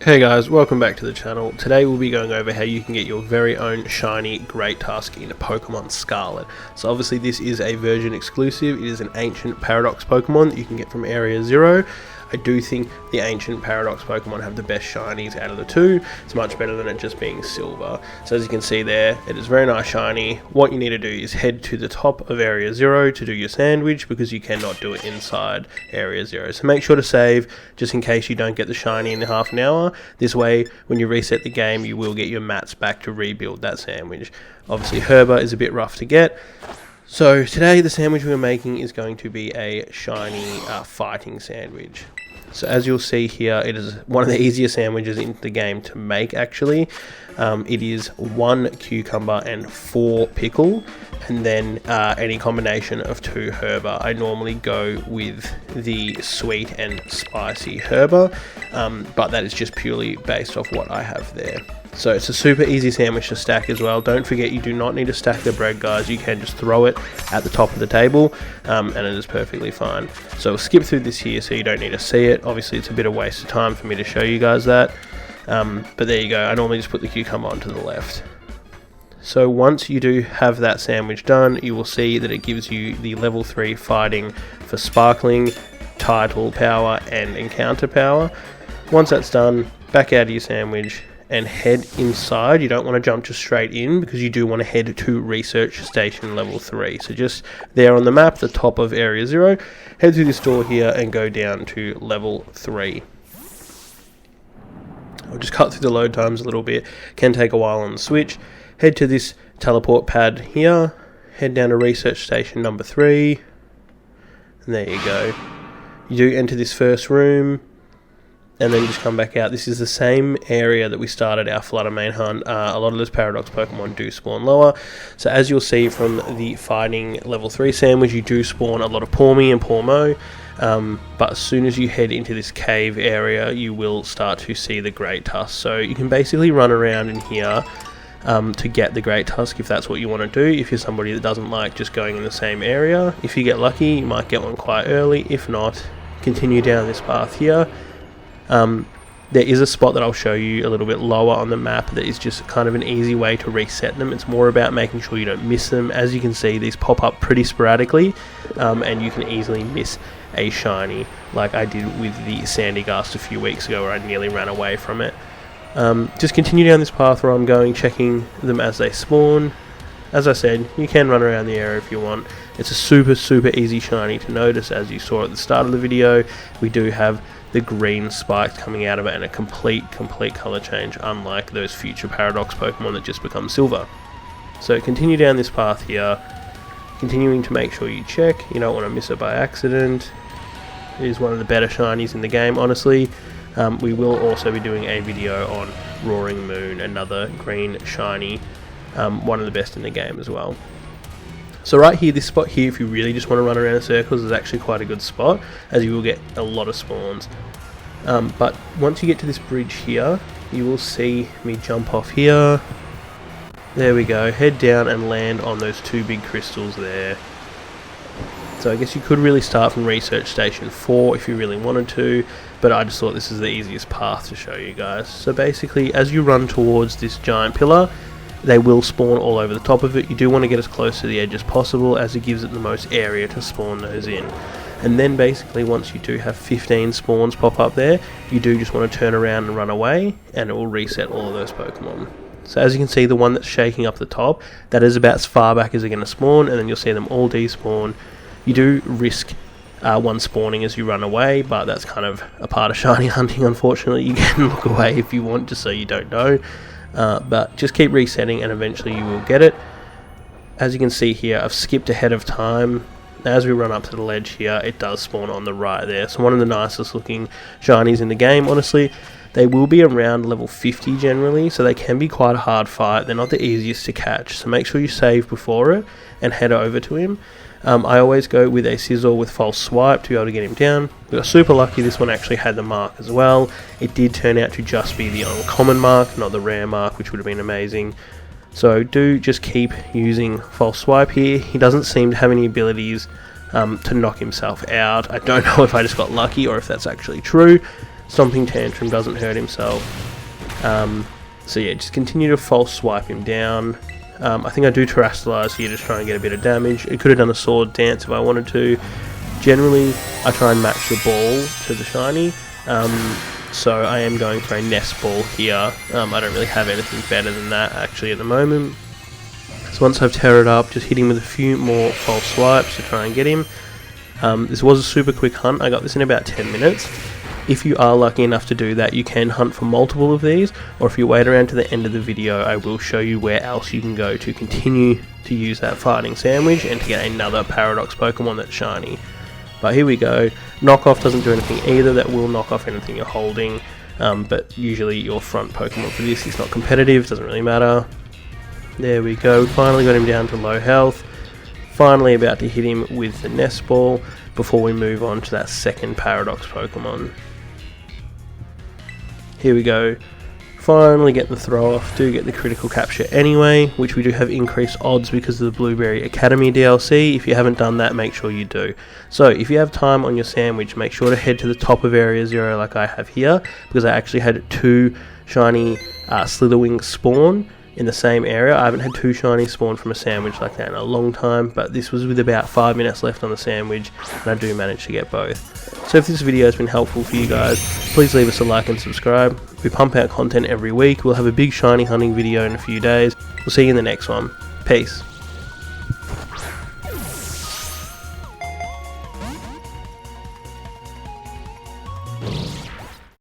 Hey guys, welcome back to the channel. Today we'll be going over how you can get your very own Shiny Great Tusk in Pokemon Scarlet. So obviously this is a version exclusive. It is an ancient Paradox Pokemon that you can get from Area 0. I do think the ancient Paradox Pokemon have the best shinies out of the two. It's much better than it just being silver. So as you can see there, it is very nice shiny. What you need to do is head to the top of Area 0 to do your sandwich, because you cannot do it inside Area 0. So make sure to save, just in case you don't get the shiny in half an hour. This way, when you reset the game, you will get your mats back to rebuild that sandwich. Obviously Herba is a bit rough to get. So today the sandwich we're making is going to be a shiny fighting sandwich. So as you'll see here, it is one of the easiest sandwiches in the game to make actually. It is 1 cucumber and 4 pickle, and then any combination of 2 herba. I normally go with the sweet and spicy herba, but that is just purely based off what I have there. So it's a super easy sandwich to stack as well. Don't forget, you do not need to stack the bread, guys. You can just throw it at the top of the table, and it is perfectly fine. So we'll skip through this here so you don't need to see it. Obviously it's a bit of a waste of time for me to show you guys that, but there you go. I normally just put the cucumber onto the left. So once you do have that sandwich done, you will see that it gives you the level 3 fighting for sparkling, title power and encounter power. Once that's done, back out of your sandwich and head inside. You don't want to jump just straight in, because you do want to head to research station level 3. So just there on the map, the top of area 0, head through this door here and go down to level 3. I'll just cut through the load times a little bit, can take a while on the switch. Head to this teleport pad here, head down to research station number 3, and there you go. You do enter this first room, and then just come back out. This is the same area that we started our Flutter main hunt. A lot of those Paradox Pokemon do spawn lower. So as you'll see from the fighting level 3 sandwich, you do spawn a lot of Pawmi and Pawmo. But as soon as you head into this cave area, you will start to see the Great Tusk. So you can basically run around in here to get the Great Tusk if that's what you want to do. If you're somebody that doesn't like just going in the same area, if you get lucky, you might get one quite early. If not, continue down this path here. There is a spot that I'll show you a little bit lower on the map that is just kind of an easy way to reset them. It's more about making sure you don't miss them. As you can see, these pop up pretty sporadically, and you can easily miss a shiny, like I did with the Sandygast a few weeks ago where I nearly ran away from it. Just continue down this path where I'm going, checking them as they spawn. As I said, you can run around the area if you want. It's a super easy shiny to notice. As you saw at the start of the video, we do have the green spikes coming out of it and a complete color change, unlike those future Paradox Pokemon that just become silver. So continue down this path here, continuing to make sure you check. You don't want to miss it by accident. It is one of the better shinies in the game, honestly. We will also be doing a video on Roaring Moon, another green shiny, one of the best in the game as well. So right here, this spot here, if you really just want to run around in circles, is actually quite a good spot, as you will get a lot of spawns. But once you get to this bridge here, you will see me jump off here. There we go, head down and land on those 2 big crystals there. So I guess you could really start from research station 4 if you really wanted to, but I just thought this is the easiest path to show you guys. So basically, as you run towards this giant pillar, they will spawn all over the top of it. You do want to get as close to the edge as possible, as it gives it the most area to spawn those in. And then basically, once you do have 15 spawns pop up there, you do just want to turn around and run away, and it will reset all of those Pokemon. So as you can see, the one that's shaking up the top, that is about as far back as they're going to spawn, and then you'll see them all despawn. You do risk one spawning as you run away, but that's kind of a part of shiny hunting, unfortunately. You can look away if you want, just so you don't know. But just keep resetting and eventually you will get it. As you can see here, I've skipped ahead of time. As we run up to the ledge here, it does spawn on the right there. So one of the nicest looking shinies in the game, honestly. They will be around level 50 generally, so they can be quite a hard fight. They're not the easiest to catch, so make sure you save before it and head over to him. I always go with a Sizzle with false swipe to be able to get him down. We got super lucky, this one actually had the mark as well. It did turn out to just be the uncommon mark, not the rare mark, which would have been amazing. So do just keep using false swipe here. He doesn't seem to have any abilities to knock himself out. I don't know if I just got lucky or if that's actually true, Stomping Tantrum doesn't hurt himself. So yeah, just continue to false swipe him down. I think I do Terrestrialize here, just try and get a bit of damage. It could have done a Sword Dance if I wanted to. Generally, I try and match the ball to the shiny. So I am going for a Nest Ball here. I don't really have anything better than that actually at the moment. So once I've teared up, just hit him with a few more false swipes to try and get him. This was a super quick hunt. I got this in about 10 minutes. If you are lucky enough to do that, you can hunt for multiple of these, or if you wait around to the end of the video, I will show you where else you can go to continue to use that Farting Sandwich and to get another Paradox Pokemon that's shiny. But here we go. Knockoff doesn't do anything either. That will knock off anything you're holding, but usually your front Pokemon for this is not competitive, doesn't really matter. There we go, finally got him down to low health. Finally about to hit him with the Nest Ball before we move on to that second Paradox Pokemon. Here we go, finally get the throw off, do get the critical capture anyway, which we do have increased odds because of the Blueberry Academy DLC. If you haven't done that, make sure you do. So if you have time on your sandwich, make sure to head to the top of Area 0 like I have here, because I actually had 2 shiny Slitherwing spawn in the same area. I haven't had 2 shiny spawn from a sandwich like that in a long time, but this was with about 5 minutes left on the sandwich, and I do manage to get both. So if this video has been helpful for you guys, please leave us a like and subscribe. We pump out content every week. We'll have a big shiny hunting video in a few days. We'll see you in the next one. Peace.